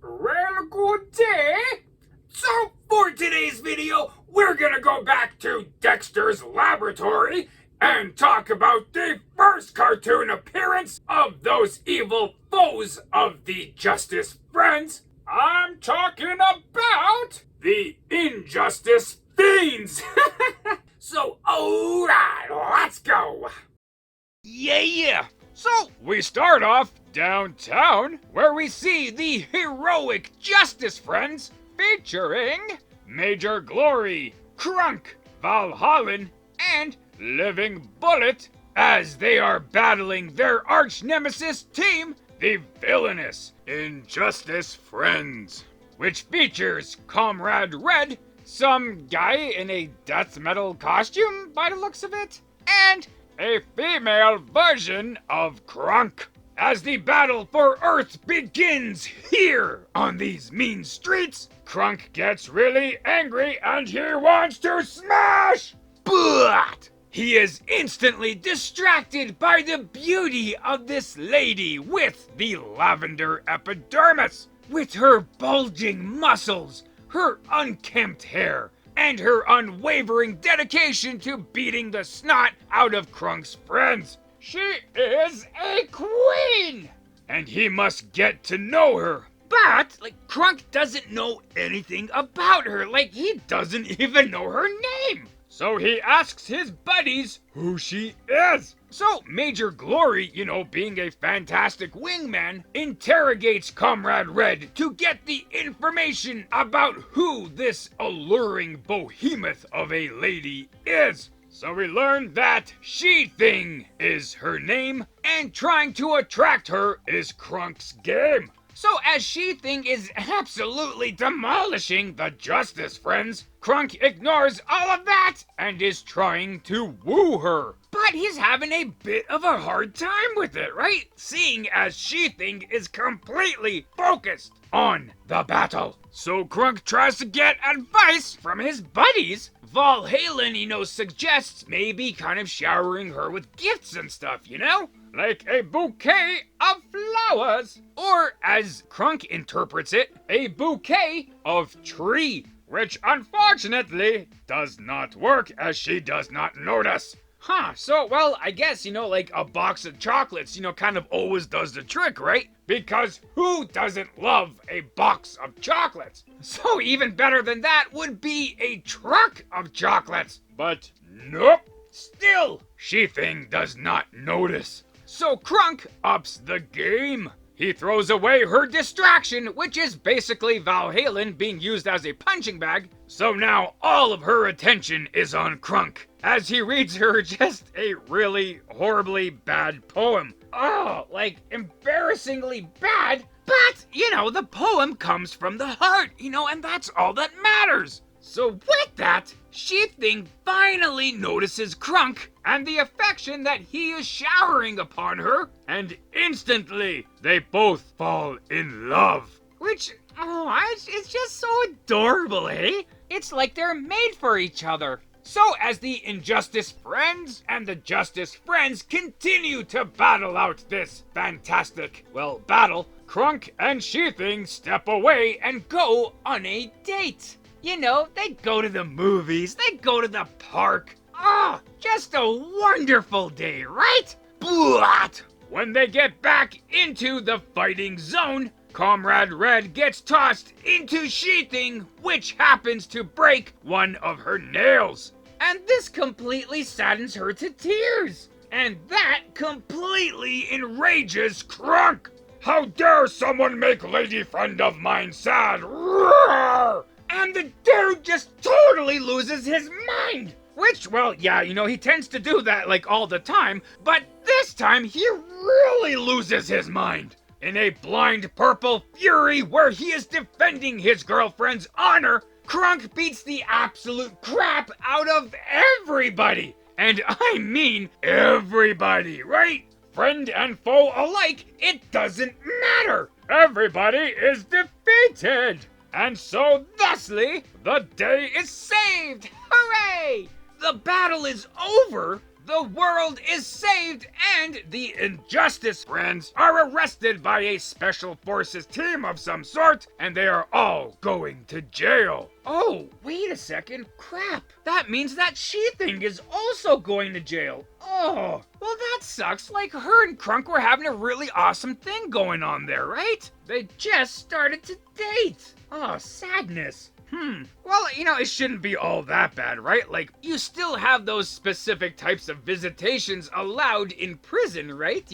Well, good day. So, for today's video, we're gonna go back to Dexter's laboratory and talk about the first cartoon appearance of those evil foes of the Justice Friends. I'm talking about the Injustice Fiends. So, alright, let's go. Yeah. So, we start off downtown, where we see the heroic Justice Friends featuring Major Glory, Krunk, Valhallen, and Living Bullet as they are battling their arch-nemesis team, the villainous Injustice Friends, which features Comrade Red, some guy in a death metal costume by the looks of it, and a female version of Krunk. As the battle for Earth begins here on these mean streets, Krunk gets really angry and he wants to smash! But he is instantly distracted by the beauty of this lady with the lavender epidermis, with her bulging muscles, her unkempt hair, and her unwavering dedication to beating the snot out of Krunk's friends. She is a queen! And he must get to know her. But, Krunk doesn't know anything about her. He doesn't even know her name. So he asks his buddies who she is. So Major Glory, being a fantastic wingman, interrogates Comrade Red to get the information about who this alluring behemoth of a lady is. So we learn that She-Thing is her name, and trying to attract her is Krunk's game. So as She-Thing is absolutely demolishing the Justice Friends, Krunk ignores all of that and is trying to woo her. But he's having a bit of a hard time with it, right? Seeing as She-Thing is completely focused on the battle. So Krunk tries to get advice from his buddies. Valhallen, suggests maybe kind of showering her with gifts and stuff, like a bouquet of flowers. Or, as Krunk interprets it, a bouquet of tree, which unfortunately does not work as she does not notice. So, well, I guess, like a box of chocolates, kind of always does the trick, right? Because who doesn't love a box of chocolates? So even better than that would be a truck of chocolates. But nope. Still, She-Thing does not notice. So Krunk ups the game. He throws away her distraction, which is basically Valhallen being used as a punching bag. So now all of her attention is on Krunk, as he reads her just a really horribly bad poem. Oh, embarrassingly bad. But, the poem comes from the heart, and that's all that matters. So with that, She-Thing finally notices Krunk and the affection that he is showering upon her, and instantly they both fall in love. Which, it's just so adorable, eh? It's like they're made for each other. So as the Injustice Friends and the Justice Friends continue to battle out this fantastic, battle, Krunk and She-Thing step away and go on a date. They go to the movies, they go to the park. Just a wonderful day, right? But when they get back into the fighting zone, Comrade Red gets tossed into She-Thing, which happens to break one of her nails. And this completely saddens her to tears. And that completely enrages Krunk. How dare someone make lady friend of mine sad? Roar! And the dude just totally loses his mind. Which, he tends to do that all the time, but this time he really loses his mind. In a blind purple fury where he is defending his girlfriend's honor, Krunk beats the absolute crap out of everybody. And I mean everybody, right? Friend and foe alike, it doesn't matter. Everybody is defeated. And so, thusly, the day is saved! Hooray! The battle is over, the world is saved and the Injustice friends are arrested by a special forces team of some sort, and they are all going to jail. Oh, wait a second. Crap. That means that She-Thing is also going to jail. Oh, well that sucks. Like, her and Krunk were having a really awesome thing going on there, right? They just started to date. Oh, sadness. Well, it shouldn't be all that bad, right? Like, you still have those specific types of visitations allowed in prison, right?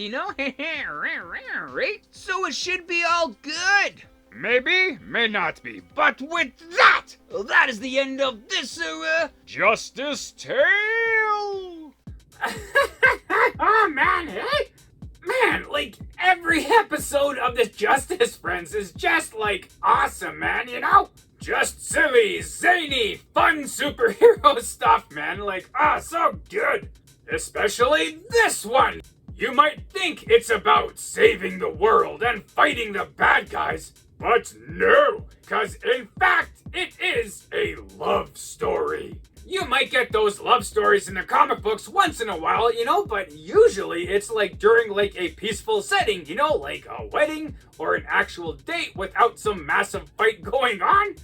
Right? So it should be all good. Maybe, may not be. But with that, that is the end of this, Justice Tale. Oh, man, hey? Man, like, every episode of the Justice Friends is just, like, awesome, man, Just silly, zany, fun superhero stuff, man. Like, so good. Especially this one. You might think it's about saving the world and fighting the bad guys, but no, because in fact, it is a love story. You might get those love stories in the comic books once in a while, but usually it's like during like a peaceful setting, like a wedding or an actual date without some massive fight going on.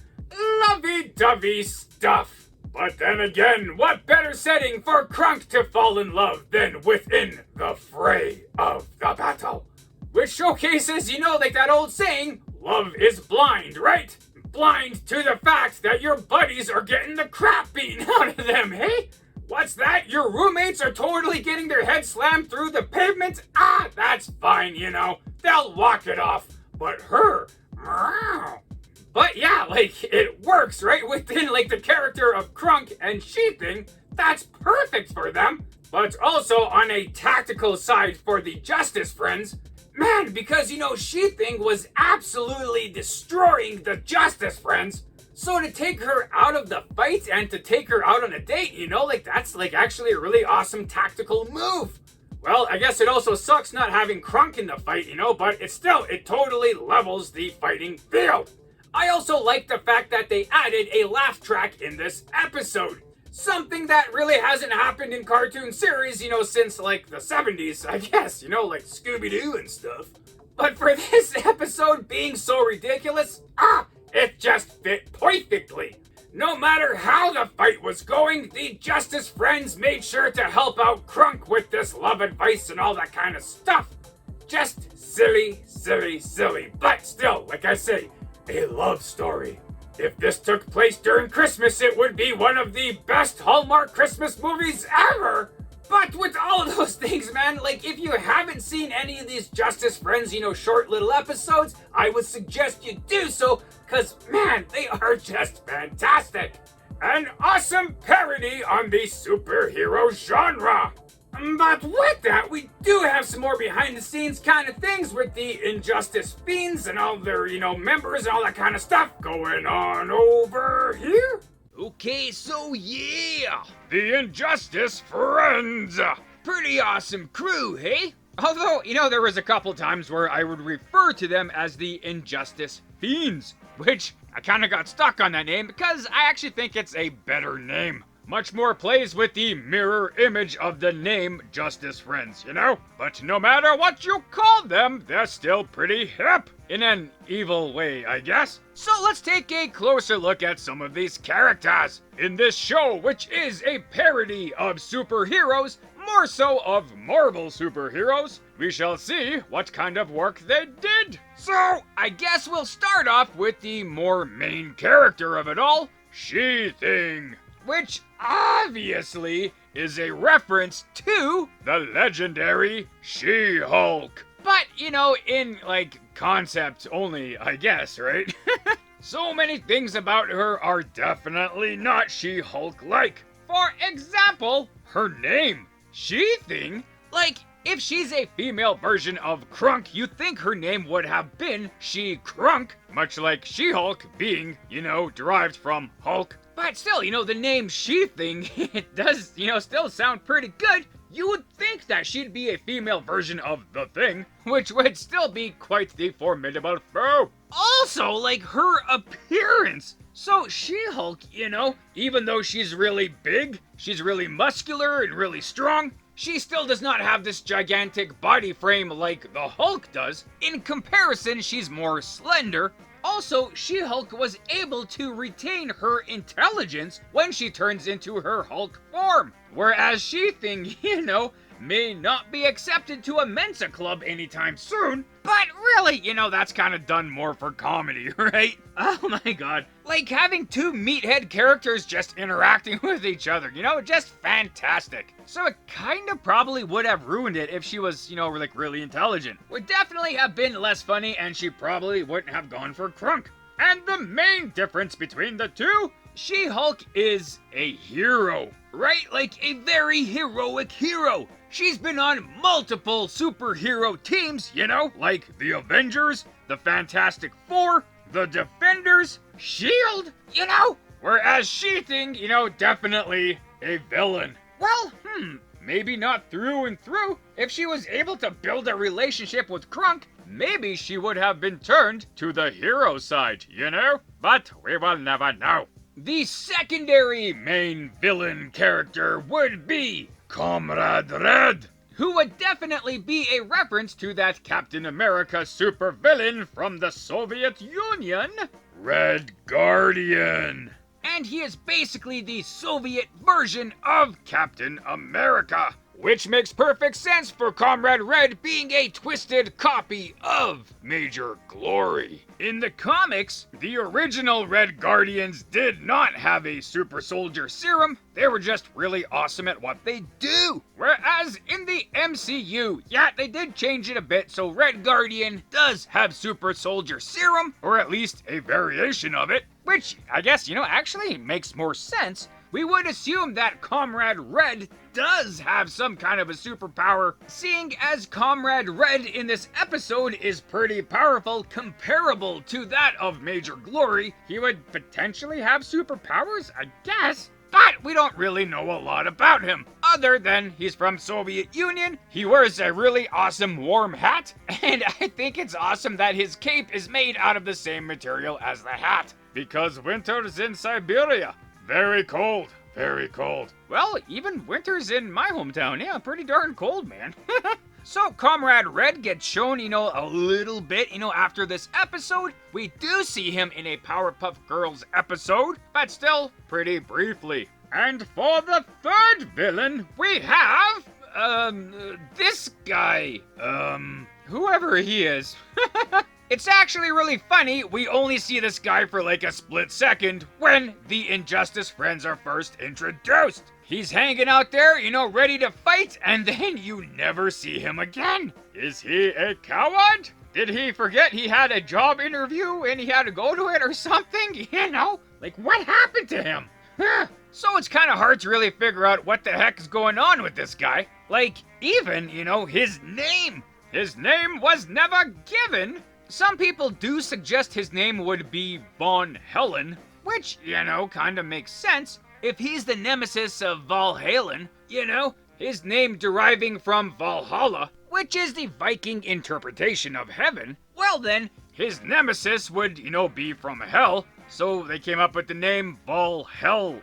Lovey-dovey stuff. But then again, what better setting for Krunk to fall in love than within the fray of the battle? Which showcases, like that old saying, love is blind, right? Blind to the fact that your buddies are getting the crap beaten out of them, hey? What's that? Your roommates are totally getting their head slammed through the pavement? That's fine, They'll walk it off. But her, but yeah, like, it works, right? Within, like, the character of Krunk and She-Thing, that's perfect for them. But also on a tactical side for the Justice Friends, man, because, She-Thing was absolutely destroying the Justice Friends. So to take her out of the fight and to take her out on a date, that's, like, actually a really awesome tactical move. Well, I guess it also sucks not having Krunk in the fight, but it totally levels the fighting field. I also like the fact that they added a laugh track in this episode. Something that really hasn't happened in cartoon series, since like the 70s, I guess, like Scooby-Doo and stuff. But for this episode being so ridiculous, it just fit perfectly. No matter how the fight was going, the Justice Friends made sure to help out Krunk with this love advice and all that kind of stuff. Just silly, silly, silly. But still, like I say, a love story. If this took place during Christmas, it would be one of the best Hallmark Christmas movies ever. But with all of those things, man, like, if you haven't seen any of these Justice Friends, short little episodes, I would suggest you do so, because, man, they are just fantastic. An awesome parody on the superhero genre. But with that, we do have some more behind-the-scenes kind of things with the Injustice Fiends and all their, members and all that kind of stuff going on over here. Okay, so yeah, the Injustice Friends. Pretty awesome crew, hey? Although, there was a couple times where I would refer to them as the Injustice Fiends, which I kind of got stuck on that name because I actually think it's a better name. Much more plays with the mirror image of the name Justice Friends, But no matter what you call them, they're still pretty hip. In an evil way, I guess. So let's take a closer look at some of these characters. In this show, which is a parody of superheroes, more so of Marvel superheroes, we shall see what kind of work they did. So, I guess we'll start off with the more main character of it all, She-Thing. Which obviously is a reference to the legendary She-Hulk. But, in, like, concept only, I guess, right? So many things about her are definitely not She-Hulk-like. For example, her name, She-Thing. Like, if she's a female version of Krunk, you'd think her name would have been She-Krunk, much like She-Hulk being, derived from Hulk. But still, the name She-Thing, it does, still sound pretty good. You would think that she'd be a female version of the Thing, which would still be quite the formidable foe. Also, also, like, her appearance. So She-Hulk, even though she's really big, she's really muscular and really strong, she still does not have this gigantic body frame like the Hulk does. In comparison, she's more slender. Also, She-Hulk was able to retain her intelligence when she turns into her Hulk form. Whereas She-Thing, may not be accepted to a Mensa club anytime soon. But really, that's kind of done more for comedy, right? Oh my god. Like having two meathead characters just interacting with each other, just fantastic. So it kind of probably would have ruined it if she was, like really intelligent. Would definitely have been less funny, and she probably wouldn't have gone for Krunk. And the main difference between the two, She-Hulk is a hero, right? Like a very heroic hero. She's been on multiple superhero teams, like the Avengers, the Fantastic Four, the Defenders, S.H.I.E.L.D., Whereas She-Thing, definitely a villain. Well, maybe not through and through. If she was able to build a relationship with Krunk, maybe she would have been turned to the hero side, But we will never know. The secondary main villain character would be Comrade Red, who would definitely be a reference to that Captain America supervillain from the Soviet Union, Red Guardian. And he is basically the Soviet version of Captain America, which makes perfect sense for Comrade Red being a twisted copy of Major Glory. In the comics, the original Red Guardians did not have a super soldier serum, they were just really awesome at what they do. Whereas in the MCU, they did change it a bit, so Red Guardian does have super soldier serum, or at least a variation of it, which I guess, actually makes more sense. We would assume that Comrade Red does have some kind of a superpower, seeing as Comrade Red in this episode is pretty powerful, comparable to that of Major Glory. He would potentially have superpowers, I guess. But we don't really know a lot about him, other than he's from Soviet Union, he wears a really awesome warm hat, and I think it's awesome that his cape is made out of the same material as the hat, because winter's in Siberia. Very cold, very cold. Well, even winters in my hometown, pretty darn cold, man. So Comrade Red gets shown, a little bit, after this episode. We do see him in a Powerpuff Girls episode, but still pretty briefly. And for the third villain, we have, this guy, whoever he is. It's actually really funny, we only see this guy for like a split second when the Injustice friends are first introduced. He's hanging out there, ready to fight, and then you never see him again. Is he a coward? Did he forget he had a job interview and he had to go to it or something? Like what happened to him? So it's kind of hard to really figure out what the heck is going on with this guy. Like, even, his name. His name was never given. Some people do suggest his name would be Von Hellen, which, kind of makes sense. If he's the nemesis of Valhalla, his name deriving from Valhalla, which is the Viking interpretation of heaven, well then, his nemesis would, be from hell, so they came up with the name Valhalla.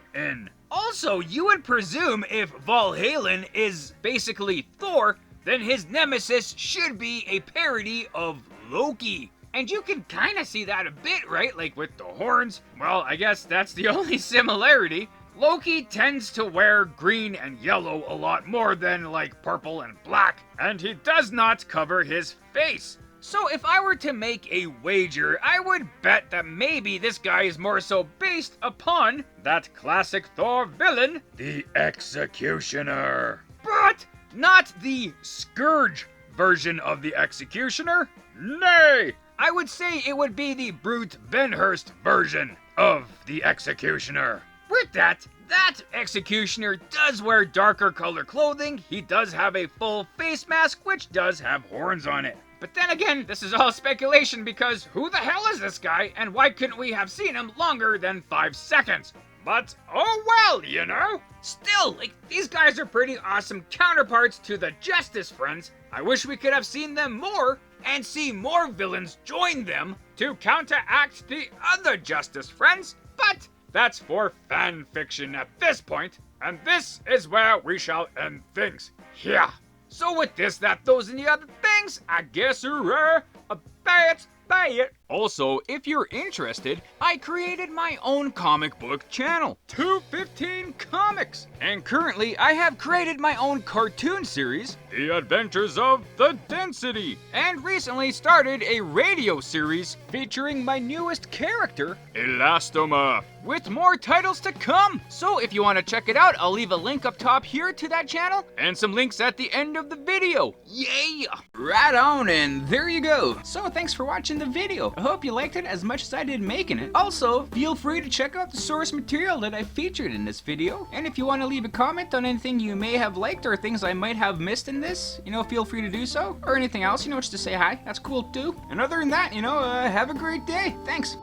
Also, you would presume if Valhalla is basically Thor, then his nemesis should be a parody of Loki. And you can kind of see that a bit, right? Like with the horns. Well, I guess that's the only similarity. Loki tends to wear green and yellow a lot more than like purple and black, and he does not cover his face. So if I were to make a wager, I would bet that maybe this guy is more so based upon that classic Thor villain, the Executioner. But not the Scourge version of the Executioner. Nay, I would say it would be the Brute Benhurst version of the Executioner. With that Executioner does wear darker color clothing, he does have a full face mask which does have horns on it. But then again, this is all speculation because who the hell is this guy and why couldn't we have seen him longer than 5 seconds? But oh well, Still, like, these guys are pretty awesome counterparts to the Justice Friends. I wish we could have seen them more, and see more villains join them to counteract the other Justice Friends, but that's for fan fiction at this point, and this is where we shall end things. Yeah. So with this, that, those, and the other things, I guess that's it. Also, if you're interested, I created my own comic book channel, 215 Comics, and currently I have created my own cartoon series, The Adventures of the Density, and recently started a radio series featuring my newest character, Elastoma, with more titles to come. So if you want to check it out, I'll leave a link up top here to that channel and some links at the end of the video. Yeah! Right on, and there you go. So thanks for watching the video. I hope you liked it as much as I did making it. Also, feel free to check out the source material that I featured in this video. And if you want to leave a comment on anything you may have liked or things I might have missed in this, feel free to do so. Or anything else, just to say hi. That's cool too. And other than that, have a great day. Thanks.